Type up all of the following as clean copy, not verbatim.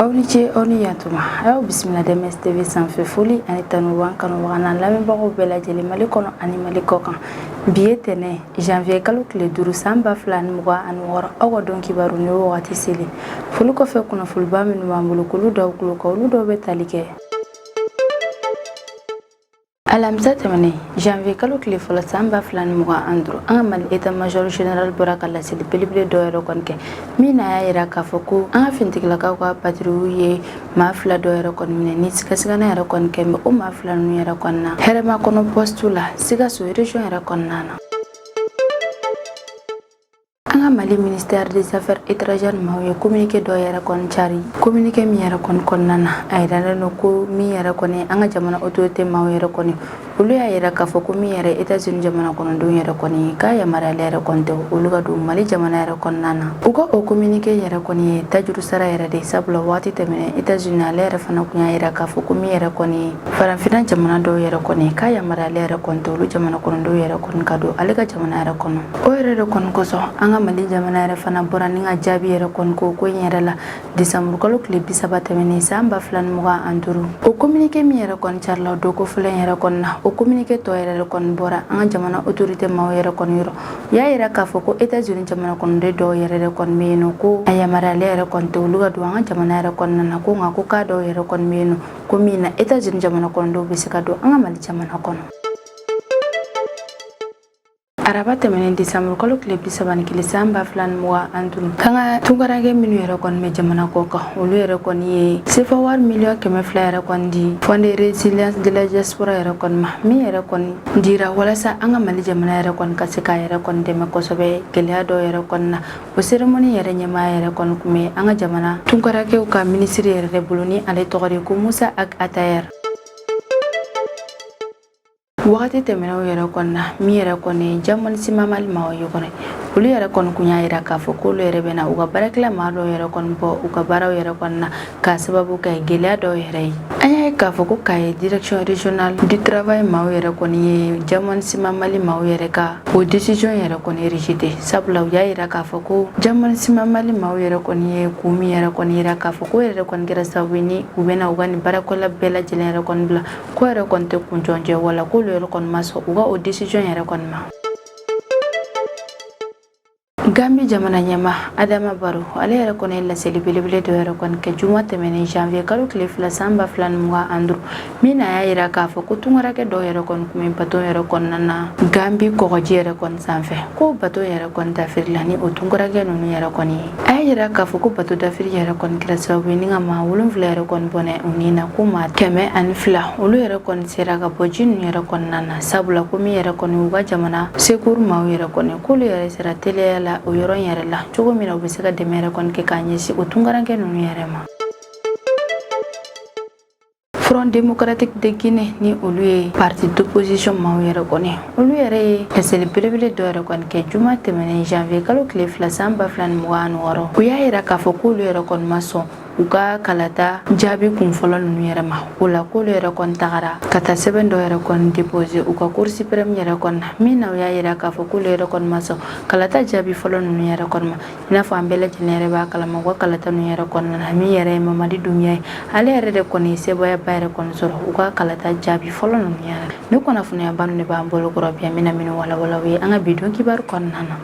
Awnije Oniyatuma ayo bismillah DMS-TV sanfɛ foli ani tanuruwan kanubaga n'an lamɛnbagaw bɛɛ lajɛlen Mali kɔnɔ ani Mali kɔkan bi ye tɛnɛ janvier kalo tile 5 san 2026 aw ka dɔn kibaru ni wagati seli foli kɔfɛ kunnafoliba minnu b'an bolo k'olu dɔw tulo kan olu dɔw bɛ tali kɛ alamisa tɛmɛnen janvier kalo tile fɔlɔ san 2025 an ka Mali état major général bɔra ka laseli belebele dɔ yɛrɛ kɔni kɛ min na y'a yira k'a fɔ ko an ka finitigilakaw ka patriw ye maa fila dɔ yɛrɛ kɔni minɛ ni sigasigana yɛrɛ kɔni kɛ o maa fila ninnu yɛrɛ kɔni na hɛrɛma kɔnɔ poste la Sikaso région yɛrɛ kɔnɔna na an ka Mali ministère des affaires étrangères maaw ye communiqué dɔ yɛrɛ kɔni cari communiqué min yɛrɛ kɔni kɔnɔna na a yiralen don ko min yɛrɛ kɔni an ka jamana autorité maaw yɛrɛ kɔni olu y'a yira k'a fɔ ko min yɛrɛ États-Unis jamana kɔnɔdenw yɛrɛ kɔni k'a yamaruyalen yɛrɛ kɔni tɛ olu ka don Mali jamana yɛrɛ kɔnɔna na u ka o communiqué yɛrɛ kɔni ye tajuru sara yɛrɛ de sabula waati tɛmɛnen États-Unis ale yɛrɛ fana kun y'a yira k'a fɔ ko min yɛrɛ kɔni farafinna jamana dɔw yɛrɛ kɔni k'a yamaruyalen yɛrɛ kɔni tɛ olu jamana kɔnɔdenw yɛrɛ kɔni ka don ale ka jamana yɛrɛ kɔnɔ o yɛrɛ de kɔni kosɔn an ka Mali jamana yɛrɛ fana bɔra ni ka jaabi yɛrɛ kɔni ko in yɛrɛ la décembre kalo tile 30 tɛmɛnen san 2025 o communiqué min yɛrɛ kɔni carila don ko fɔlɔ yɛrɛ kɔni na o communiqué tɔ yɛrɛ kɔni bɔra an ka jamana autorité maaw yɛrɛ kɔni yɔrɔ u y'a yira k'a fɔ ko États-Unis jamana kɔnɔden dɔw yɛrɛ de kɔni bɛ yen nɔ ko a yamaruyalen yɛrɛ kɔni tɛ olu ka don an ka jamana yɛrɛ kɔnɔna na ko nka ko k'a dɔw yɛrɛ kɔni bɛ yen nɔ ko min na États-Unis jamana kɔnɔdenw bɛ se ka don an ka Mali jamana kɔnɔ araba tɛmɛnen décembre kalo tile 31 san 2025 kan ka tunkarakɛ minnu yɛrɛ kɔni bɛ jamana kɔ kan olu yɛrɛ kɔni ye CFA wari miliyɔn 200 yɛrɛ kɔni di Fonds de résilience de la diaspora yɛrɛ kɔni ma min yɛrɛ kɔni dira walasa an ka Mali jamana yɛrɛ kɔni ka se k'a yɛrɛ kɔni dɛmɛ kosɛbɛ gɛlɛya dɔw yɛrɛ kɔni na o cérémonie yɛrɛ ɲɛmaa yɛrɛ kɔni kun bɛ an ka jamana tunkarakɛw ka ministre yɛrɛ de bolo ni ale tɔgɔ de ko Musa Atayɛri wagati tɛmɛnenw yɛrɛ kɔni na min yɛrɛ kɔni Jamani Sima Mali maaw ye kɔni olu yɛrɛ kɔni kun y'a yira k'a fɔ ko olu yɛrɛ bɛna u ka baarakɛla maa dɔw yɛrɛ kɔni bɔ u ka baaraw yɛrɛ kɔni na k'a sababu kɛ gɛlɛya dɔw yɛrɛ ye an y'a ye k'a fɔ ko Kaye direction régionale du travail maaw yɛrɛ kɔni ye Jamani Sima Mali maaw yɛrɛ ka o décision yɛrɛ kɔni rejeté sabula u y'a yira k'a fɔ ko Jamani Sima Mali maaw yɛrɛ kɔni ye kun min yɛrɛ kɔni yira k'a fɔ ko yɛrɛ kɔni kɛra sababu ye ni u bɛna u ka nin baarakɛla bɛɛ lajɛlen yɛrɛ kɔni bila ko yɛrɛ kɔni tɛ kun jɔnjɛ wala k'olu yɛrɛ kɔni ma sɔn u ka o décision yɛrɛ kɔni ma Gambie jamana ɲɛma Adama Barrow ale yɛrɛ kɔni ye laseli belebele dɔ yɛrɛ kɔni kɛ juma tɛmɛnen janvier kalo tile 2 san 2025 min na y'a yira k'a fɔ ko tunkarakɛ dɔw yɛrɛ kɔni kun bɛ bateau yɛrɛ kɔnɔna na Gambie kɔgɔji yɛrɛ kɔni sanfɛ ko bateau yɛrɛ kɔni dafirila ni o tunkarakɛ ninnu yɛrɛ kɔni ye a y'a yira k'a fɔ ko bateau dafiri yɛrɛ kɔni kɛra sababu ye ni ka maa 7 yɛrɛ kɔni bɔnɛ u ni na ko maa 102 olu yɛrɛ kɔni sera ka bɔ ji ninnu yɛrɛ kɔnɔna na sabula ko min yɛrɛ kɔni u ka jamana secours maaw yɛrɛ kɔni k'olu yɛrɛ sera teliya la o yɔrɔ in yɛrɛ la cogo min na u bɛ se ka dɛmɛ yɛrɛ kɔni kɛ k'a ɲɛsin o tunkarakɛ ninnu yɛrɛ ma Front démocratique de Guinée ni olu ye parti d'opposition maaw yɛrɛ kɔni olu yɛrɛ ye laseli belebele dɔ yɛrɛ kɔni kɛ juma tɛmɛnen janvier kalo tile 2 san 2026 u y'a yira k'a fɔ k'olu yɛrɛ kɔni ma sɔn u ka kalata jaabi kun fɔlɔ ninnu yɛrɛ ma o la k'olu yɛrɛ kɔni tagara ka taa sɛbɛn dɔ yɛrɛ kɔni déposer u ka cour suprême yɛrɛ kɔni na min na u y'a yira k'a fɔ k'olu yɛrɛ kɔni ma sɔn kalata jaabi fɔlɔ ninnu yɛrɛ kɔni ma i n'a fɔ an bɛɛ lajɛlen yɛrɛ b'a kalama u ka kalata ninnu yɛrɛ kɔnɔna na min yɛrɛ ye Mamadi Doumbia ye ale yɛrɛ de kɔni ye sebaayaba yɛrɛ kɔni sɔrɔ u ka kalata jaabi fɔlɔ ninnu yɛrɛ ni kunnafoniya banu de b'an bolo kɔrɔ bi an bɛna minnu walawala u ye an ka bidon kibaru kɔnɔna na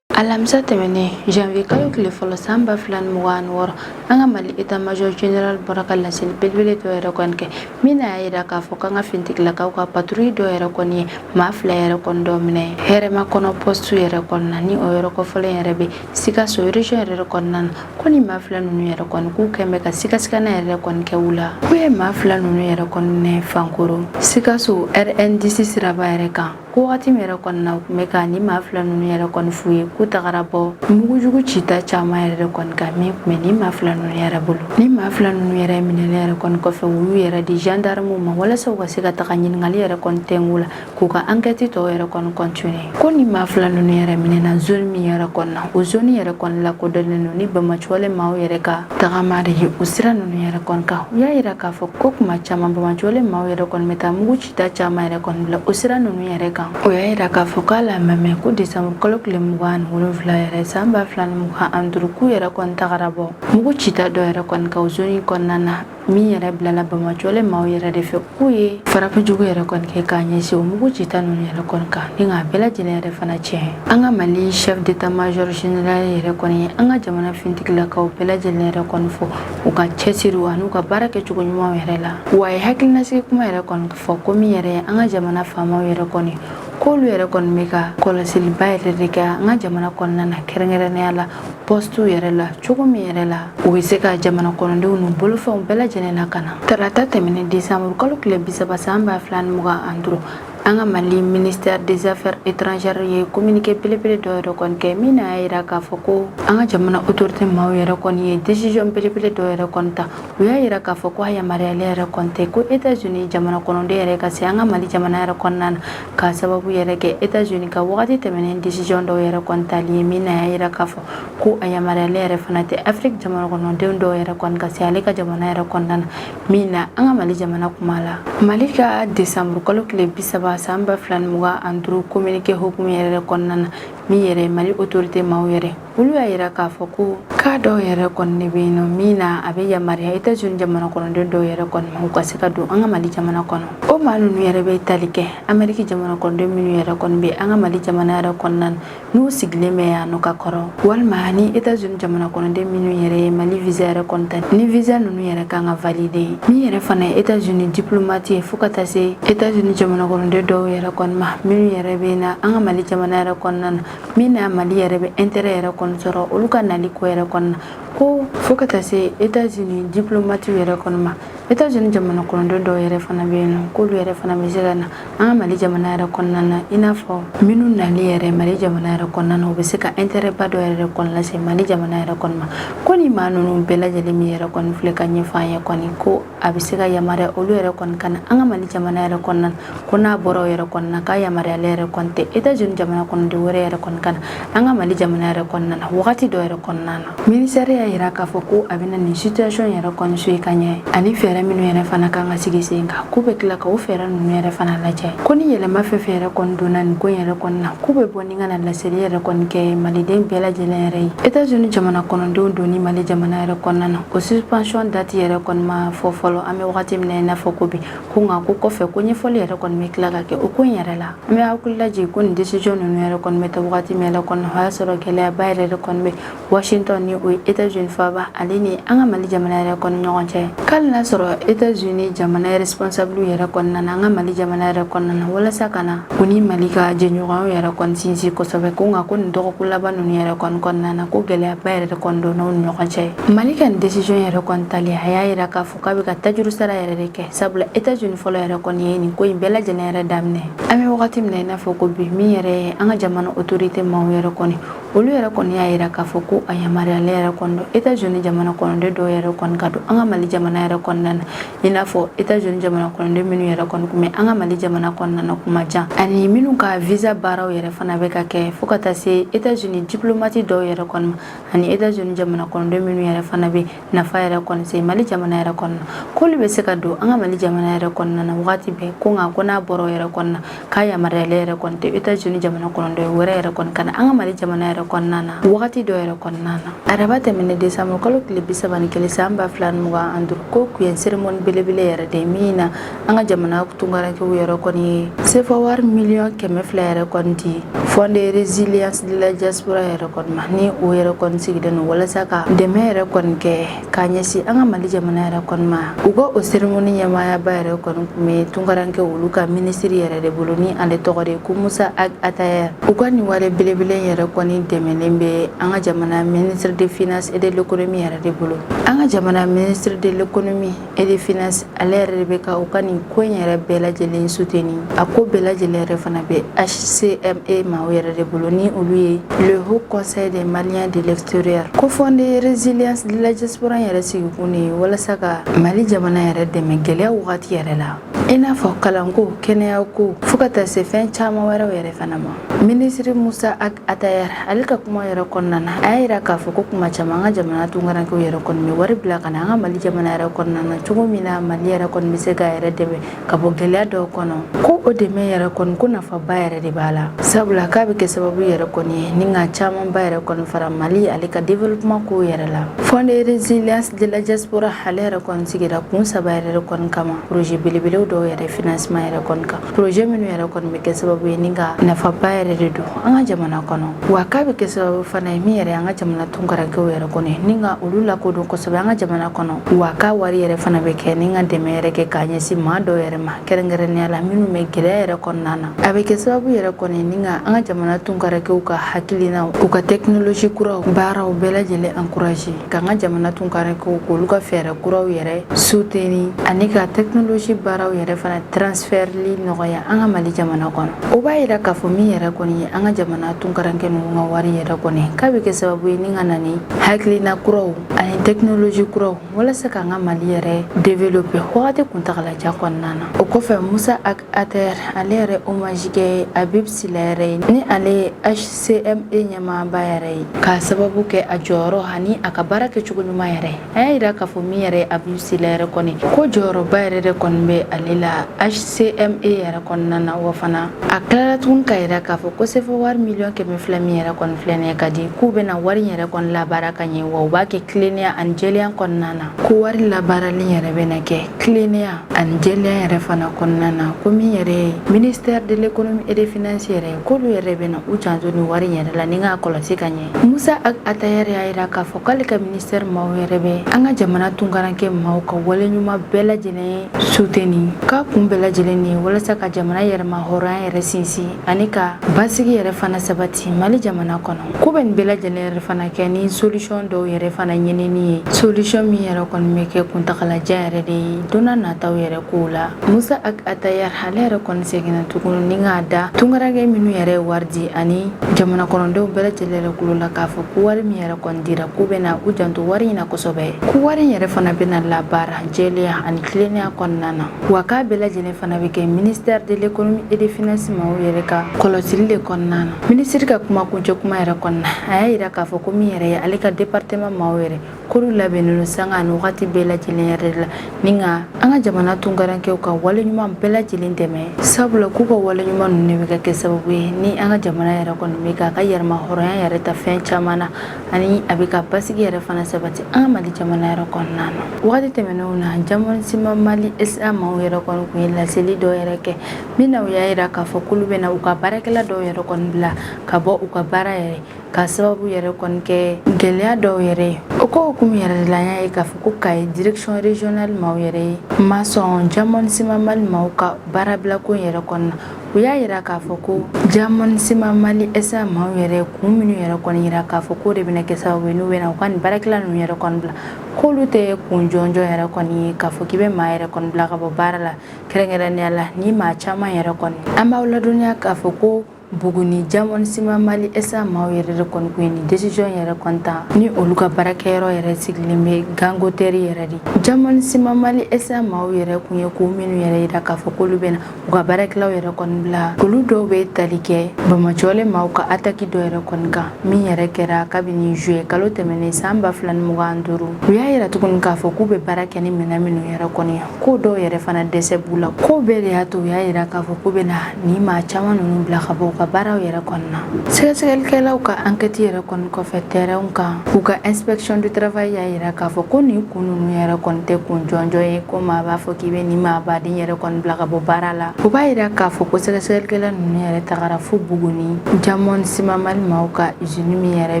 alamisa tɛmɛnen janvier kalo tile fɔlɔ san 2026 an ka Mali état major général bɔra ka laseli belebele dɔ yɛrɛ kɔni kɛ min na y'a yira k'a fɔ k'an ka finitigilakaw ka patrouille dɔ yɛrɛ kɔni ye maa 2 yɛrɛ kɔni dɔ minɛ hɛrɛma kɔnɔ poste yɛrɛ kɔni na ni o yɔrɔ kɔfɔlen yɛrɛ bɛ Sikaso région yɛrɛ kɔnɔna na ko ni maa 2 ninnu yɛrɛ kɔni k'u kɛn bɛ ka sigasigana yɛrɛ kɔni kɛ u la k'u ye maa 2 ninnu yɛrɛ kɔni minɛ Fankoro Sikaso RN10 siraba yɛrɛ kan ko wagati min yɛrɛ kɔni na u tun bɛ ka ni maa 2 ninnu yɛrɛ kɔni f'u ye k'u tagara bɔ mugujugu cita caman yɛrɛ kɔni ka min tun bɛ ni maa 2 ninnu yɛrɛ bolo ni maa 2 ninnu yɛrɛ minɛlen yɛrɛ kɔni kɔfɛ u y'u yɛrɛ di gendarmew ma walasa u ka se ka taga ɲininkali yɛrɛ kɔni tɛngu la k'u ka enquête tɔw yɛrɛ kɔni continuer ko ni maa 2 ninnu yɛrɛ minɛna zone min yɛrɛ kɔni na o zone yɛrɛ kɔni lakodɔnlen don ni Bamacoale maaw yɛrɛ ka tagama de ye o sira ninnu yɛrɛ kɔni kan u y'a yira k'a fɔ ko kuma caman Bamacoale maaw yɛrɛ kɔni bɛ taa mugu cita caman yɛrɛ kɔni bila o sira ninnu yɛrɛ kan o y'a yira k'a fɔ k'a la mɛmɛ ko décembre kalo tile 26 wolonfila yɛrɛ san 2025 yɛrɛ kɔni tagara bɔ mugu cita dɔ yɛrɛ kɔni ka zone kɔnɔna na min yɛrɛ bilala Bamajɔle maaw yɛrɛ de fɛ k'u ye farafinjugu yɛrɛ kɔni kɛ k'a ɲɛsin o mugu cita ninnu yɛrɛ kɔni kan ni k'a bɛɛ lajɛlen yɛrɛ fana tiɲɛ an ka Mali chef d'état major général yɛrɛ kɔni ye an ka jamana fintigilakaw bɛɛ lajɛlen yɛrɛ kɔni fɔ u ka cɛsiriw ani u ka baara kɛcogo ɲumanw yɛrɛ la wa a ye hakilinasigi kuma yɛrɛ kɔni fɔ ko min yɛrɛ ye an ka jamana faamaw yɛrɛ kɔni k'olu yɛrɛ kɔni bɛ ka kɔlɔsiliba yɛrɛ de kɛ an ka jamana kɔnɔna na kɛrɛnkɛrɛnnenya la poste yɛrɛ la cogo min yɛrɛ la u bɛ se ka jamana kɔnɔdenw n'u bolofɛnw bɛɛ lajɛlen lakana tarata tɛmɛnen décembre kalo tile 30 san 2025 an ka Mali ministère des affaires étrangères ye communiqué belebele dɔ yɛrɛ kɔni kɛ min n'a yira k'a fɔ ko an ka jamana autorité maaw yɛrɛ kɔni ye décision belebele dɔ yɛrɛ kɔni ta u y'a yira k'a fɔ ko a yamaruyalen yɛrɛ kɔni tɛ ko États-Unis jamana kɔnɔden yɛrɛ ka se an ka Mali jamana yɛrɛ kɔnɔna na k'a sababu yɛrɛ kɛ États-Unis ka wagati tɛmɛnen décision dɔw yɛrɛ kɔni tali ye min n'a yira k'a fɔ ko a yamaruyalen yɛrɛ fana tɛ Afrique jamana kɔnɔdenw dɔw yɛrɛ kɔni ka se ale ka jamana yɛrɛ kɔnɔna na min na an ka Mali jamana kuma la Mali ka décembre kalo tile 30 san 2025 communiqué hukumu yɛrɛ kɔnɔna na min yɛrɛ Mali autorité maaw yɛrɛ olu y'a yira k'a fɔ ko cas dɔw yɛrɛ kɔni de bɛ yen nɔ min na a bɛ yamaruya États-Unis jamana kɔnɔden dɔw yɛrɛ kɔni ma u ka se ka don an ka Mali jamana kɔnɔ o maa ninnu yɛrɛ bɛ tali kɛ Amérique jamana kɔnɔden minnu yɛrɛ kɔni bɛ an ka Mali jamana yɛrɛ kɔnɔna na n'u sigilen bɛ yan nɔ ka kɔrɔ walima ni États-Unis jamana kɔnɔden minnu yɛrɛ ye Mali visa yɛrɛ kɔni ta ni visa ninnu yɛrɛ kan ka valider min yɛrɛ fana ye États-Unis diplomate ye fo ka taa se États-Unis jamana kɔnɔden dɔw yɛrɛ kɔni ma minnu yɛrɛ bɛ na an ka Mali jamana yɛrɛ kɔnɔna na min na Mali yɛrɛ bɛ intérêt yɛrɛ kɔni sɔrɔ olu ka nali ko yɛrɛ kɔni na ko fo ka taa se États-Unis diplomate yɛrɛ kɔni ma États-Unis jamana kɔnɔden dɔw yɛrɛ fana bɛ yen nɔ k'olu yɛrɛ fana bɛ se ka na an ka Mali jamana yɛrɛ kɔnɔna na i n'a fɔ minnu nali yɛrɛ Mali jamana yɛrɛ kɔnɔna na u bɛ se ka intérêt ba dɔ yɛrɛ kɔni lase Mali jamana yɛrɛ kɔni ma ko ni maa ninnu bɛɛ lajɛlen min yɛrɛ kɔni filɛ ka ɲɛfɔ an ye kɔni ko a bɛ se ka yamaruya olu yɛrɛ kɔni ka na an ka Mali jamana yɛrɛ kɔnɔna na ko n'a bɔra o yɛrɛ kɔni na k'a yamaruyalen yɛrɛ kɔni tɛ États-Unis jamana kɔnɔden wɛrɛ yɛrɛ kɔni ka na an ka Mali jamana yɛrɛ kɔnɔna na wagati dɔ yɛrɛ kɔnɔna na ministère y'a yira k'a fɔ ko a bɛ na nin situation yɛrɛ kɔni suit ka ɲɛ ani fɛɛrɛ minnu yɛrɛ fana kan ka sigi sen kan k'u bɛ tila ka o fɛɛrɛ ninnu yɛrɛ fana lajɛ ko ni yɛlɛma fɛn fɛn yɛrɛ kɔni donna nin ko yɛrɛ kɔni na k'u bɛ bɔ ni ka na laseli yɛrɛ kɔni kɛ maliden bɛɛ lajɛlen yɛrɛ ye États-Unis jamana kɔnɔdenw don ni Mali jamana yɛrɛ kɔnɔna na o suspension date yɛrɛ kɔni ma fɔ fɔlɔ an bɛ wagati min na i n'a fɔ ko bi ko nka ko kɔfɛ ko ɲɛfɔli yɛrɛ kɔni bɛ tila ka kɛ o ko in yɛrɛ la an bɛ hakili lajigin ko nin décision ninnu yɛrɛ kɔni bɛ ta wagati min yɛrɛ kɔnɔ o y'a sɔrɔ gɛlɛyaba yɛrɛ de kɔni bɛ Washington ni o ye États-Unis faaba ale ni an ka Mali jamana yɛrɛ kɔni ɲɔgɔn cɛ k'ale n'a sɔrɔ États-Unis jamana responsable yɛrɛ kɔnɔna na an ka Mali jamana yɛrɛ kɔnɔna na walasa ka na u ni Mali ka jɛɲɔgɔnw yɛrɛ kɔni sinsin kosɛbɛ ko nka ko nin dɔgɔkun laban ninnu yɛrɛ kɔni kɔnɔna na ko gɛlɛyaba yɛrɛ de kɔni donna u ni ɲɔgɔn cɛ Mali ka nin décision yɛrɛ kɔni tali a y'a yira k'a fɔ k'a bɛ ka tajuru sara yɛrɛ de kɛ sabula États-Unis fɔlɔ yɛrɛ kɔni ye nin ko in bɛɛ lajɛlen yɛrɛ daminɛ an bɛ wagati min na i n'a fɔ ko bi min yɛrɛ ye an ka jamana autorité maaw yɛrɛ kɔni olu yɛrɛ kɔni y'a yira k'a fɔ ko a yamaruyalen yɛrɛ kɔni don États-Unis jamana kɔnɔden dɔw yɛrɛ kɔni ka don an ka Mali jamana yɛrɛ kɔnɔna na i n'a fɔ États-Unis jamana kɔnɔden minnu yɛrɛ kɔni kun bɛ an ka Mali jamana kɔnɔna na kuma jan ani minnu ka visa baaraw yɛrɛ fana bɛ ka kɛ fo ka taa se États-Unis diplomate dɔw yɛrɛ kɔni ma ani États-Unis jamana kɔnɔden minnu yɛrɛ fana bɛ nafa yɛrɛ kɔni se Mali jamana yɛrɛ kɔnɔna k'olu bɛ se ka don an ka Mali jamana yɛrɛ kɔnɔna na wagati bɛɛ ko nka ko n'a bɔra o yɛrɛ kɔnɔna k'a yamaruyalen yɛrɛ kɔni tɛ États-Unis jamana kɔnɔden wɛrɛ yɛrɛ kɔni ka na an ka Mali jamana yɛrɛ kɔnɔna na wagati dɔ yɛrɛ kɔnɔna na araba tɛmɛnen décembre kalo tile 31 san 2025 ko kun ye cérémonie belebele yɛrɛ de min na an ka jamana tunkarankew yɛrɛ kɔni ye CFA wari miliyɔn 200 yɛrɛ kɔni di Fond de résilience de la diaspora yɛrɛ kɔni ma ni o yɛrɛ kɔni sigilen don walasa ka dɛmɛ yɛrɛ kɔni kɛ k'a ɲɛsin an ka Mali jamana yɛrɛ kɔni ma u ka o cérémonie ɲɛmaayaba yɛrɛ kɔni kun bɛ tunkaranke olu ka ministre yɛrɛ de bolo ni ale tɔgɔ de ko Musa Atayer u ka nin wari belebele yɛrɛ kɔni dɛmɛlen bɛ an ka jamana ministre des finances et de l'économie yɛrɛ de bolo an ka jamana ministre de l'économie et des finances ale yɛrɛ de bɛ ka u ka nin ko in yɛrɛ bɛɛ lajɛlen soutenir a ko bɛɛ lajɛlen yɛrɛ fana bɛ HCMA maaw yɛrɛ de bolo ni olu ye le Haut Conseil des Maliens de l'extérieur ko Fond de résilience de la diaspora yɛrɛ sigikun de ye walasa ka Mali jamana yɛrɛ dɛmɛ gɛlɛya wagati yɛrɛ la i n'a fɔ kalanko kɛnɛya ko fo ka taa se fɛn caman wɛrɛw yɛrɛ fana ma Ministre Musa Atayer alika kuma yɛrɛ kɔnɔna na a y'a yira k'a fɔ ko kuma caman an ka jamana tunkarankew yɛrɛ kɔni bɛ wari bila ka na an ka Mali jamana yɛrɛ kɔnɔna na cogo min na Mali yɛrɛ kɔni bɛ se ka yɛrɛ dɛmɛ ka bɔ gɛlɛya dɔw kɔnɔ ko o dɛmɛ yɛrɛ kɔni ko nafaba yɛrɛ de b'a la sabula k'a bɛ kɛ sababu yɛrɛ kɔni ye ni nka camanba yɛrɛ kɔni fara Mali ale ka développement ko yɛrɛ la Fond de résilience de la diaspora ale yɛrɛ kɔni sigira kun 3 yɛrɛ kɔni kama projet belebelew dɔw yɛrɛ financement yɛrɛ kɔni kan projet minnu yɛrɛ kɔni bɛ kɛ sababu ye ni ka nafaba yɛrɛ de don an ka jamana kɔnɔ wa k'a bɛ kɛ sababu fana ye min yɛrɛ an ka jamana tunkarankew yɛrɛ kɔni ni ka olu lakodɔn kosɛbɛ an ka jamana kɔnɔ wa k'a wari yɛrɛ fana bɛ kɛ ni ka dɛmɛ yɛrɛ kɛ k'a ɲɛsin maa dɔw yɛrɛ ma kɛrɛnkɛrɛnnenya la minnu bɛ gɛlɛya yɛrɛ kɔnɔna na a bɛ kɛ sababu yɛrɛ kɔni ni ka an ka jamana tunkarankew ka hakilinaw u ka technologie kuraw baaraw bɛɛ lajɛlen encourager ka an ka jamana tunkarankew k'olu ka fɛɛrɛ kuraw yɛrɛ soutenir ani ka technologie baaraw yɛrɛ fana transferli nɔgɔya an ka Mali jamana kɔnɔ o b'a yira k'a fɔ min yɛrɛ kɔni ye an ka jamana tunkaranke ninnu ka wari yɛrɛ kɔni k'a bɛ kɛ sababu ye ni ka na ni hakilina kuraw ani technologie kuraw walasa k'an ka Mali yɛrɛ développer wagati kuntagalajan kɔnɔna na o kɔfɛ Musa Atayer ale yɛrɛ hommage kɛ Habib Sila yɛrɛ ye ni ale ye HCME ɲɛmaaba yɛrɛ ye k'a sababu kɛ a jɔyɔrɔ ani a ka baara kɛcogo ɲuman yɛrɛ a y'a yira k'a fɔ min yɛrɛ ye Habib Sila yɛrɛ kɔni ko jɔyɔrɔba yɛrɛ de kɔni bɛ ale la HCME yɛrɛ kɔnɔna na wa fana a tilala tuguni ka yira k'a fɔ ko CFA wari miliyɔn 200 min yɛrɛ kɔni filɛ nin ye ka di k'u bɛna wari yɛrɛ kɔni labaara ka ɲɛ wa u b'a kɛ tilennenya ani jɛlenya kɔnɔna na ko wari labaarali yɛrɛ bɛna kɛ tilennenya ani jɛlenya yɛrɛ fana kɔnɔna na ko min yɛrɛ ye ministère de l'économie et des finances yɛrɛ ye k'olu yɛrɛ bɛna u janto ni wari yɛrɛ la ni k'a kɔlɔsi ka ɲɛ Musa Atayer y'a yira k'a fɔ k'ale ka ministère maaw yɛrɛ bɛ an ka jamana tunkaranke maaw ka waleɲuman bɛɛ lajɛlen soutenir k'a kun bɛɛ lajɛlen ye walasa ka jamana yɛrɛma hɔrɔnya yɛrɛ sinsin ani ka basigi yɛrɛ fana sabati Mali jamana kɔnɔ ko bɛ nin bɛɛ lajɛlen yɛrɛ fana kɛ ni solution dɔw yɛrɛ fana ɲinini ye solution min yɛrɛ kɔni bɛ kɛ kuntagalajan yɛrɛ de ye don n'a nataw yɛrɛ kow la Musa Atayer ale yɛrɛ kɔni seginna tuguni ni k'a da tunkaranke minnu yɛrɛ ye wari di ani jamana kɔnɔdenw bɛɛ lajɛlen yɛrɛ kulo la k'a fɔ ko wari min yɛrɛ kɔni dira k'u bɛna u janto wari in na kosɛbɛ ko wari in yɛrɛ fana bɛna labaara jɛlenya ani tilennenya kɔnɔna na wa k'a bɛɛ lajɛlen fana bɛ kɛ ministère de l'économie et des finances maaw yɛrɛ ka kɔlɔsili de kɔnɔna na ministre ka kuma kuncɛ kuma yɛrɛ kɔnɔna a y'a yira k'a fɔ ko min yɛrɛ ye ale ka département maaw yɛrɛ k'olu labɛnnen don sanga ani wagati bɛɛ lajɛlen yɛrɛ de la ni ka an ka jamana tunkarankew ka waleɲuman bɛɛ lajɛlen dɛmɛ sabula k'u ka waleɲuman ninnu de bɛ ka kɛ sababu ye ni an ka jamana yɛrɛ kɔni bɛ k'a ka yɛrɛma hɔrɔnya yɛrɛ ta fɛn caman na ani a bɛ ka basigi yɛrɛ fana sabati an ka Mali jamana yɛrɛ kɔnɔna na wagati tɛmɛnenw na Jamana Sima Mali SA maaw yɛrɛ kɔni kun ye laseli dɔw yɛrɛ kɛ min na u y'a yira k'a fɔ k'olu bɛna u ka baarakɛla dɔw yɛrɛ kɔni bila ka bɔ u ka baara yɛrɛ ka sababu yɛrɛ kɔni kɛ gɛlɛya dɔw yɛrɛ ye o ko hukumu yɛrɛ de la an y'a ye k'a fɔ ko Kayi direction régionale maaw yɛrɛ ye ma sɔn Jamana Sima Mali maaw ka baarabila ko yɛrɛ kɔnɔna u y'a yira k'a fɔ ko Jamana Sima Mali SA maaw yɛrɛ kun minnu yɛrɛ kɔni yira k'a fɔ ko de bɛna kɛ sababu ye n'u bɛna u ka nin baarakɛla ninnu yɛrɛ kɔni bila k'olu tɛ kun jɔnjɔn yɛrɛ kɔni ye k'a fɔ k'i bɛ maa yɛrɛ kɔni bila ka bɔ baara la kɛrɛnkɛrɛnnenya la ni maa caman yɛrɛ kɔni an b'aw ladɔnniya k'a fɔ ko Buguni Jamana Sima Mali SA maaw yɛrɛ de kɔni kun ye nin décision yɛrɛ kɔni ta ni olu ka baarakɛyɔrɔ yɛrɛ sigilen bɛ Gangotɛri yɛrɛ de Jamana Sima Mali SA maaw yɛrɛ kun ye ko minnu yɛrɛ yira k'a fɔ k'olu bɛna u ka baarakɛlaw yɛrɛ kɔni bila olu dɔw bɛ tali kɛ Bamacɔle maaw ka attaque dɔ yɛrɛ kɔni kan min yɛrɛ kɛra kabini juillet kalo tɛmɛnen san 2025 u y'a yira tuguni k'a fɔ k'u bɛ baara kɛ ni minɛn minnu yɛrɛ kɔni ko dɔw yɛrɛ fana dɛsɛ b'u la ko bɛɛ de y'a to u y'a yira k'a fɔ k'u bɛna ni maa caman ninnu bila ka bɔ u ka baaraw yɛrɛ kɔnɔna sɛgɛsɛgɛlikɛlaw ka enquête yɛrɛ kɔni kɔfɛ terrain kan u ka inspection du travail y'a yira k'a fɔ ko nin kun ninnu yɛrɛ kɔni tɛ kun jɔnjɔn ye ko maa b'a fɔ k'i bɛ nin maa baden yɛrɛ kɔni bila ka bɔ baara la u b'a yira k'a fɔ ko sɛgɛsɛgɛlikɛla ninnu yɛrɛ tagara fo Buguni Jamana Sima Mali maaw ka usine min yɛrɛ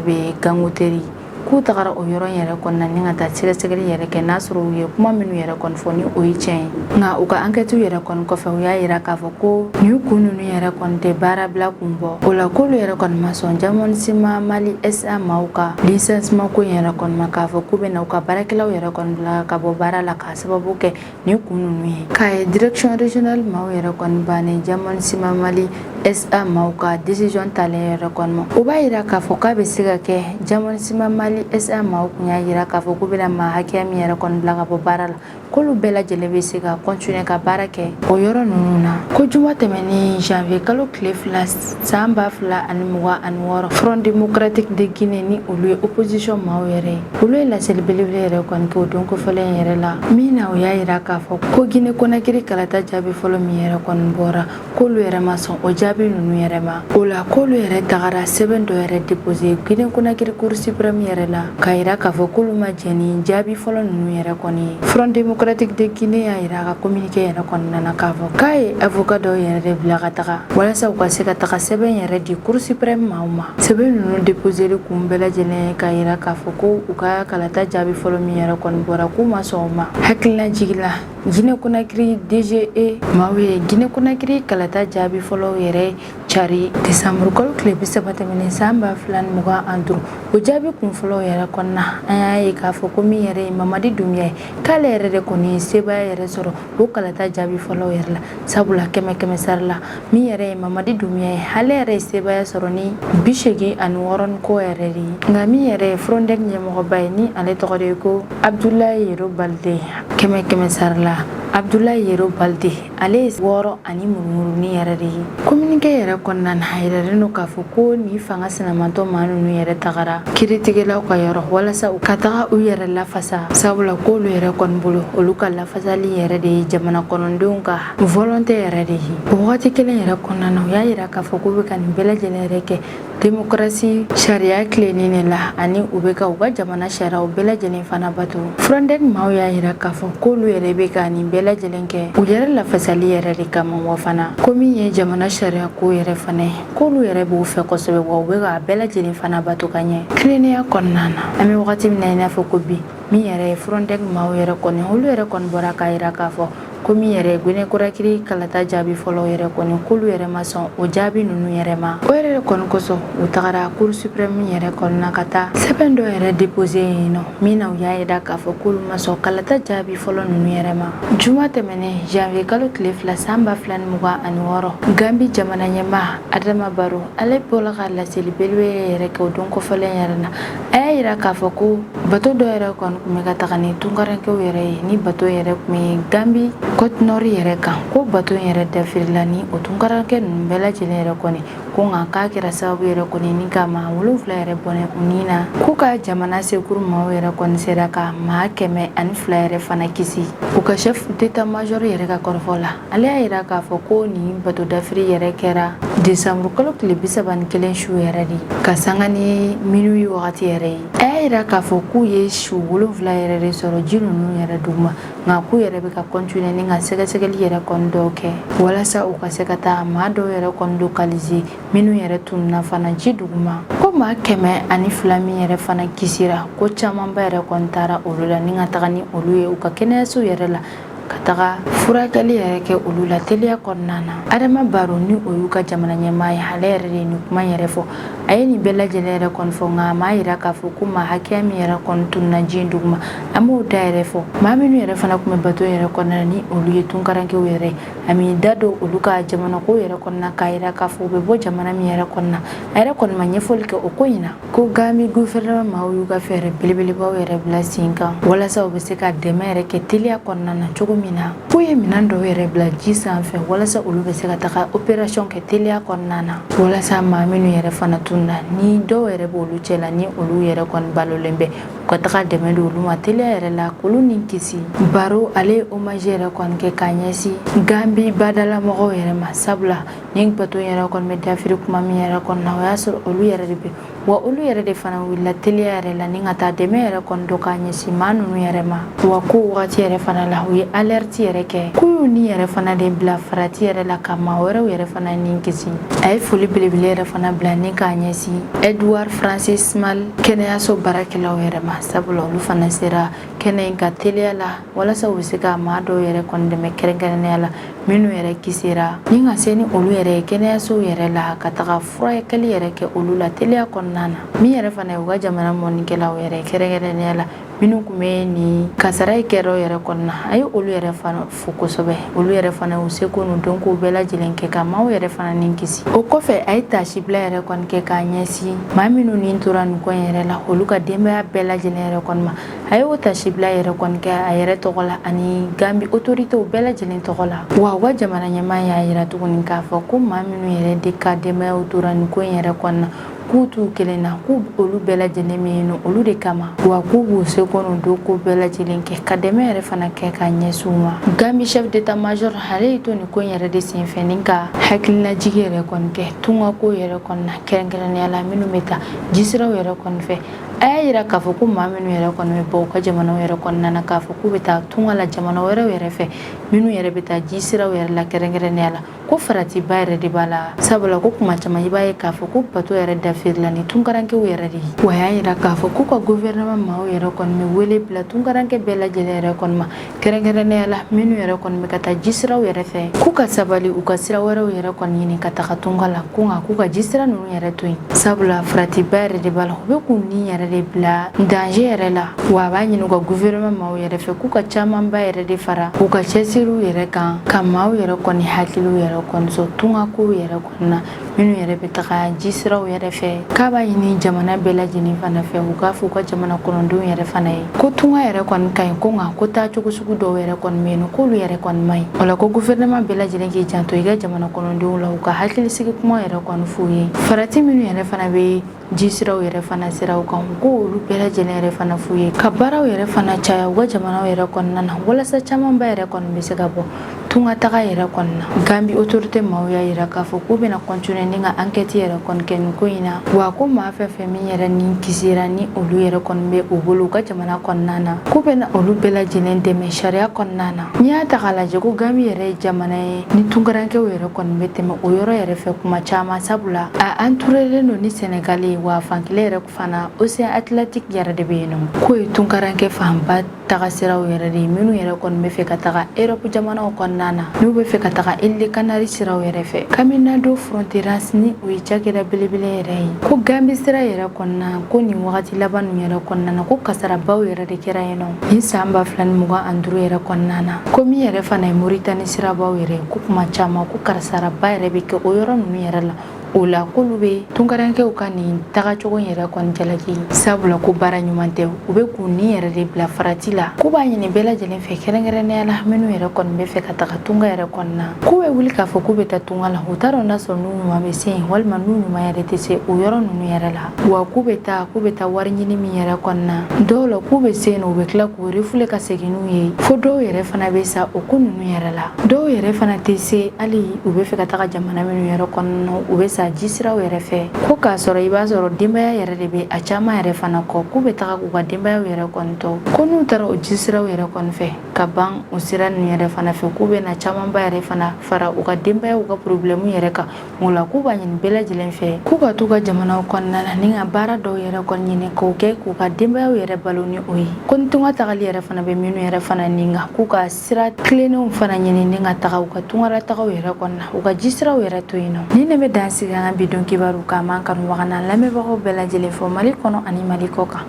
bɛ Gangotɛri k'u tagara o yɔrɔ yɛrɛ kɔnɔna ni ka taa sɛgɛsɛgɛli yɛrɛ kɛ n'a sɔrɔ u ye kuma minnu yɛrɛ kɔni fɔ ni o ye tiɲɛ ye nka u ka enquête yɛrɛ kɔni kɔfɛ u y'a yira k'a fɔ ko nin kun ninnu yɛrɛ kɔni tɛ baara bila kun bɔ o la k'olu yɛrɛ kɔni ma sɔn Jamana Sima Mali SA maaw ka licenciement ko yɛrɛ kɔni ma k'a fɔ k'u bɛna u ka baarakɛlaw yɛrɛ kɔni bila ka bɔ baara la k'a sababu kɛ nin kun ninnu ye k'a ye direction régionale maaw yɛrɛ kɔni bannen Jamana Sima Mali SA maaw ka décision talen yɛrɛ kɔni ma o b'a yira k'a fɔ k'a bɛ se ka kɛ Diamond Mali SA maaw kun y'a yira k'a fɔ k'u bɛna maa hakɛya min yɛrɛ kɔni bila ka bɔ baara la k'olu bɛɛ lajɛlen bɛ se ka continuer ka baara kɛ o yɔrɔ ninnu na ko juma tɛmɛnen janvier kalo tile 2 san 2026 Front Démocratique de Guinée ni olu ye opposition maaw yɛrɛ olu ye laseli belebele yɛrɛ kɔni kɛ o don kofɔlen yɛrɛ la min na o y'a yira k'a fɔ ko Guinée Conakry kalata jaabi fɔlɔ min yɛrɛ kɔni bɔra k'olu yɛrɛ ma sɔn o jaabi ninnu yɛrɛ ma o la k'olu yɛrɛ tagara sɛbɛn dɔ yɛrɛ déposé Guinée Conakry Cour suprême yɛrɛ la k'a yira k'a fɔ k'olu ma jɛn ni jaabi fɔlɔ ninnu yɛrɛ kɔni ye Front Démocratique de Guinée y'a yira a ka communiqué yɛrɛ kɔnɔna na k'a fɔ k'a ye avocat dɔw yɛrɛ de bila ka taga walasa u ka se ka taga sɛbɛn yɛrɛ di Cour suprême maaw ma sɛbɛn ninnu déposé kun bɛɛ lajɛlen k'a yira k'a fɔ ko u ka kalata jaabi fɔlɔ min yɛrɛ kɔni bɔra k'u ma sɔn o ma hakilina jigila Guinée Conakry DGE maaw ye Guinée Conakry kalata jaabi fɔlɔ yɛrɛ cari décembre kalo tile 30 tɛmɛnen san 2025 o jaabi kun fɔlɔ yɛrɛ kɔnɔna an y'a ye k'a fɔ ko min yɛrɛ ye Mamadi Doumbia ye k'ale yɛrɛ de kɔni ye sebaya yɛrɛ sɔrɔ o kalata jaabi fɔlɔ yɛrɛ la sabula 100 sara la min yɛrɛ ye Mamadi Doumbia ye ale yɛrɛ ye sebaya sɔrɔ ni 86 ko yɛrɛ de ye nka min yɛrɛ ye Frondec ɲɛmɔgɔba ye ni ale tɔgɔ de ye ko Abdoulaye Yero Balde 100 sara la Abdoulaye Yero Balde ale ye 6 ani murumuruni yɛrɛ de ye communiqué yɛrɛ kɔnɔna na a yiralen don k'a fɔ ko ni fanga sinamatɔ maa ninnu yɛrɛ tagara kiiritigɛlaw ka yɔrɔ walasa u ka taga u yɛrɛ lafasa sabula k'olu yɛrɛ kɔni bolo olu ka lafasali yɛrɛ de ye jamana kɔnɔdenw ka volonté yɛrɛ de ye o wagati kelen yɛrɛ kɔnɔna na u y'a yira k'a fɔ k'u bɛ ka nin bɛɛ lajɛlen yɛrɛ kɛ démocratie sariya tilenni de la ani u bɛ ka u ka jamana sariyaw bɛɛ lajɛlen fana bato Frondec maaw y'a yira k'a fɔ k'olu yɛrɛ bɛ ka nin bɛɛ lajɛlen kɛ u yɛrɛ lafasali yɛrɛ de kama wa fana ko min ye jamana sariya ko yɛrɛ fana ye k'olu yɛrɛ b'u fɛ kosɛbɛ wa u bɛ ka bɛɛ lajɛlen fana bato ka ɲɛ tilennenya kɔnɔna na an bɛ wagati min na i n'a fɔ ko bi min yɛrɛ ye Frondec maaw yɛrɛ kɔni olu yɛrɛ kɔni bɔra k'a yira k'a fɔ ko min yɛrɛ Guinée Conakry kalata jaabi fɔlɔ yɛrɛ kɔni k'olu yɛrɛ ma sɔn o jaabi ninnu yɛrɛ ma o yɛrɛ kɔni kosɔn u tagara Cour suprême yɛrɛ kɔnɔna ka taa sɛbɛn dɔ yɛrɛ déposé yen nɔ min na u y'a yira k'a fɔ k'olu ma sɔn kalata jaabi fɔlɔ ninnu yɛrɛ ma juma tɛmɛnen janvier kalo tile 2 san 2026 Gambie jamana ɲɛmaa Adama Barrow ale bɔra ka laseli belebele yɛrɛ kɛ o don kɔfɛlen yɛrɛ na a y'a yira k'a fɔ ko bato dɔ yɛrɛ kɔni tun bɛ ka taga ni tunkarankew yɛrɛ ye ni bato yɛrɛ tun ye Gambie Côte Nord yɛrɛ kan ko bato yɛrɛ dafirila ni o tunkarankɛ ninnu bɛɛ lajɛlen yɛrɛ kɔni ko nka k'a kɛra sababu yɛrɛ kɔni ni ka maa 7 yɛrɛ bɔnɛ u ni na k'u ka jamana sekuru maaw yɛrɛ kɔni sera ka maa 102 yɛrɛ fana kisi u ka chef d'état major yɛrɛ ka kɔrɔfɔ la ale y'a yira k'a fɔ ko nin bato dafiri yɛrɛ kɛra décembre kalo tile 31 su yɛrɛ de ka sanga ni minuit wagati yɛrɛ ye a y'a yira k'a fɔ k'u ye su 7 yɛrɛ de sɔrɔ ji ninnu yɛrɛ duguma nka k'u yɛrɛ bɛ ka continuer ni ka sɛgɛsɛgɛli yɛrɛ kɔni dɔw kɛ walasa u ka se ka taa maa dɔw yɛrɛ kɔni localiser minnu yɛrɛ tununa fana ji duguma ko maa 102 min yɛrɛ fana kisira ko camanba yɛrɛ kɔni taara olu la ni ka taga ni olu ye u ka kɛnɛyaso yɛrɛ la ka taga furakɛli yɛrɛ kɛ olu la teliya kɔnɔna na Adama Barrow ni o y'u ka jamana ɲɛmaa ye ale yɛrɛ de ye nin kuma yɛrɛ fɔ a ye nin bɛɛ lajɛlen yɛrɛ kɔni fɔ nka a m'a yira k'a fɔ ko maa hakɛya min yɛrɛ kɔni tununa ji in duguma an b'o da yɛrɛ fɔ maa minnu yɛrɛ fana tun bɛ bato yɛrɛ kɔnɔna na ni olu ye tunkarankew yɛrɛ a m'i da don olu ka jamana ko yɛrɛ kɔnɔna k'a yira k'a fɔ u bɛ bɔ jamana min yɛrɛ kɔnɔna a yɛrɛ kɔni ma ɲɛfɔli kɛ o ko in na ko Gambie gouvernement maaw y'u ka fɛɛrɛ belebelebaw yɛrɛ bila sen kan walasa u bɛ se ka dɛmɛ yɛrɛ kɛ teliya kɔnɔna na cogo min na k'u ye minɛn dɔw yɛrɛ bila ji sanfɛ walasa olu bɛ se ka taga opération kɛ teliya kɔnɔna na walasa maa minnu yɛrɛ fana tunna ni dɔw yɛrɛ b'olu cɛla ni olu yɛrɛ kɔni balolen bɛ u ka taga dɛmɛ di olu ma teliya yɛrɛ la k'olu ni kisi Barrow ale ye hommage yɛrɛ kɔni kɛ k'a ɲɛsin Gambie badalamɔgɔw yɛrɛ ma sabula ni bato yɛrɛ kɔni bɛ dafiri kuma min yɛrɛ kɔnɔna o y'a sɔrɔ olu yɛrɛ de bɛ wa olu yɛrɛ de fana wulila teliya yɛrɛ la ni ka taa dɛmɛ yɛrɛ kɔni dɔ k'a ɲɛsin maa ninnu yɛrɛ ma wa ko wagati yɛrɛ fana la u ye alerte yɛrɛ kɛ k'u y'u ni yɛrɛ fana de bila farati yɛrɛ la ka maa wɛrɛw yɛrɛ fana ni kisi a ye foli belebele yɛrɛ fana bila ni k'a ɲɛsin Edouard Francis Mal kɛnɛyaso baarakɛlaw yɛrɛ ma sabula olu fana sera kɛnɛ in ka teliya la walasa u bɛ se ka maa dɔw yɛrɛ kɔni dɛmɛ kɛrɛnkɛrɛnnenya la minnu yɛrɛ kisira ni ka se ni olu yɛrɛ ye kɛnɛyaso yɛrɛ la ka taga furakɛli yɛrɛ kɛ olu la teliya kɔnɔna na min yɛrɛ fana ye u ka jamana mɔnikɛlaw yɛrɛ kɛrɛnkɛrɛnnenya la minnu kun bɛ ni kasara kɛra yɛrɛ kɔnɔna a ye olu yɛrɛ fana fo kosɛbɛ olu yɛrɛ fana u seko n'u dɔnko bɛɛ lajɛlen kɛ ka maaw yɛrɛ fana ni kisi o kɔfɛ a ye tasibila yɛrɛ kɔni kɛ k'a ɲɛsin maa minnu ni tora nin ko in yɛrɛ la olu ka denbaya bɛɛ lajɛlen yɛrɛ kɔni ma a ye o tasibila yɛrɛ kɔni kɛ a yɛrɛ tɔgɔ la ani Gambi autorité bɛɛ lajɛlen tɔgɔ la wa u ka jamana ɲɛmaa y'a yira tuguni k'a fɔ ko maa minnu yɛrɛ de ka denbayaw tora nin ko in yɛrɛ kɔni na k'u t'u kelen na k'u olu bɛɛ lajɛlen bɛ yen nɔ olu de kama wa k'u b'u seko n'u dɔnko bɛɛ lajɛlen kɛ ka dɛmɛ yɛrɛ fana kɛ ka ɲɛsin u ma Gambi chef d'état major ale y'i to nin ko in yɛrɛ de senfɛ ni ka hakilinajigi yɛrɛ kɔni kɛ tungako yɛrɛ kɔni na kɛrɛnkɛrɛnnenya la minnu bɛ taa jisiraw yɛrɛ kɔni fɛ a y'a yira k'a fɔ ko maa minnu yɛrɛ kɔni bɛ bɔ u ka jamanaw yɛrɛ kɔnɔna na k'a fɔ k'u bɛ taa tunga la jamana wɛrɛw yɛrɛ fɛ minnu yɛrɛ bɛ taa jisiraw yɛrɛ la kɛrɛnkɛrɛnnenya la ko faratiba yɛrɛ de b'a la sabula ko kuma caman i b'a ye k'a fɔ ko bato yɛrɛ dafirila ni tunkarankew yɛrɛ de ye wa a y'a yira k'a fɔ k'u ka gouvernement maaw yɛrɛ kɔni bɛ wele bila tunkarankɛ bɛɛ lajɛlen yɛrɛ kɔni ma kɛrɛnkɛrɛnnenya la minnu yɛrɛ kɔni bɛ ka taa jisiraw yɛrɛ fɛ k'u ka sabali u ka sira wɛrɛw yɛrɛ kɔni ɲini ka taga tunga la ko nka k'u ka jisira ninnu yɛrɛ to yen sabula faratiba yɛrɛ de b'a la u bɛ k'u ni yɛrɛ de bila danger yɛrɛ la wa a b'a ɲini u ka gouvernement maaw yɛrɛ fɛ k'u ka camanba yɛrɛ de fara u ka cɛsiriw yɛrɛ kan ka maaw yɛrɛ kɔni hakiliw yɛrɛ kɔni sɔn tungakow yɛrɛ kɔni na minnu yɛrɛ bɛ taga jisiraw yɛrɛ fɛ k'a b'a ɲini jamana bɛɛ lajɛlen fana fɛ u k'a fɔ u ka jamana kɔnɔdenw yɛrɛ fana ye ko tunga yɛrɛ kɔni ka ɲi ko nka ko taa cogo sugu dɔw yɛrɛ kɔni bɛ yen nɔ k'olu yɛrɛ kɔni ma ɲi o la ko gouvernement bɛɛ lajɛlen k'i janto i ka jamana kɔnɔdenw la u ka hakilisigi kuma yɛrɛ kɔni f'u ye farati minnu yɛrɛ fana bɛ jisiraw yɛrɛ fana siraw kan ko olu bɛɛ lajɛlen yɛrɛ fana f'u ye ka baaraw yɛrɛ fana caya u ka jamanaw yɛrɛ kɔnɔna na walasa camanba yɛrɛ kɔni bɛ se ka bɔ tunga taga yɛrɛ kɔni na Gambi autorité maaw y'a yira k'a fɔ k'u bɛna continuer ni ka enquête yɛrɛ kɔni kɛ nin ko in na wa ko maa fɛn fɛn min yɛrɛ ni kisira ni olu yɛrɛ kɔni bɛ u bolo u ka jamana kɔnɔna na k'u bɛna olu bɛɛ lajɛlen dɛmɛ sariya kɔnɔna na n'i y'a ta k'a lajɛ ko Gambi yɛrɛ ye jamana ye ni tunkarankɛw yɛrɛ kɔni bɛ tɛmɛ o yɔrɔ yɛrɛ fɛ kuma caman sabula a entourelen don ni Sénégal ye wa fankelen yɛrɛ fana Océan Atlantique yɛrɛ de bɛ yen nɔ k'o ye tunkarankɛ fanba taga siraw yɛrɛ de ye minnu yɛrɛ kɔni bɛ fɛ ka taga Europe jamanaw kɔnɔna na n'u bɛ fɛ ka taga Île de Canaries siraw yɛrɛ fɛ Caminado Fronteras ni o ye cakɛda belebele yɛrɛ ye ko Gambi sira yɛrɛ kɔnɔna ko nin wagati laban ninnu yɛrɛ kɔnɔna na ko kasarabaw yɛrɛ de kɛra yen nɔ ni san 2025 yɛrɛ kɔnɔna na ko min yɛrɛ fana ye Mauritanie sirabaw yɛrɛ ko kuma caman ko kasaraba yɛrɛ bɛ kɛ o yɔrɔ ninnu yɛrɛ la o la k'olu bɛ tunkarankɛw ka nin tagacogo yɛrɛ kɔni jalaki sabula ko baara ɲuman tɛ u bɛ k'u ni yɛrɛ de bila farati la k'u b'a ɲini bɛɛ lajɛlen fɛ kɛrɛnkɛrɛnnenya la minnu yɛrɛ kɔni bɛ fɛ ka taga tunga yɛrɛ kɔni na k'u bɛ wuli k'a fɔ k'u bɛ taa tunga la u t'a dɔn n'a sɔrɔ n'u ɲuman bɛ se yen walima n'u ɲuman yɛrɛ tɛ se o yɔrɔ ninnu yɛrɛ la wa k'u bɛ taa wari ɲini min yɛrɛ kɔni na dɔw la k'u bɛ se yen nɔ u bɛ tila k'u refule ka segin n'u ye fo dɔw yɛrɛ fana bɛ sa o ko ninnu yɛrɛ la dɔw yɛrɛ fana tɛ se hali u bɛ fɛ ka taga jamana minnu yɛrɛ kɔnɔna na u bɛ sa jisiraw yɛrɛ fɛ ko k'a sɔrɔ i b'a sɔrɔ denbaya yɛrɛ de bɛ a caman yɛrɛ fana kɔ k'u bɛ taga k'u ka denbayaw yɛrɛ kɔni tɔ ko n'u taara o jisiraw yɛrɛ kɔni fɛ ka ban o sira ninnu yɛrɛ fana fɛ k'u bɛ na camanba yɛrɛ fana fara u ka denbayaw ka problème yɛrɛ kan o la k'u b'a ɲini bɛɛ lajɛlen fɛ k'u ka t'u ka jamanaw kɔnɔna la ni ka baara dɔw yɛrɛ kɔni ɲini k'o kɛ k'u ka denbayaw yɛrɛ balo ni o ye ko ni tunga tagali yɛrɛ fana bɛ minnu yɛrɛ fana nin kan k'u ka sira tilennenw fana ɲini ni ka taga u ka tunga tagaw yɛrɛ kɔnɔna u ka jisiraw yɛrɛ to yen nɔ ni ne bɛ dan sigi an ka bidon kibaru kan man kanu waga na lamɛnbagaw bɛɛ lajɛlen fɔ Mali kɔnɔ ani Mali kɔ kan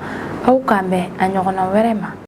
aw k'an bɛn a ɲɔgɔnna wɛrɛ ma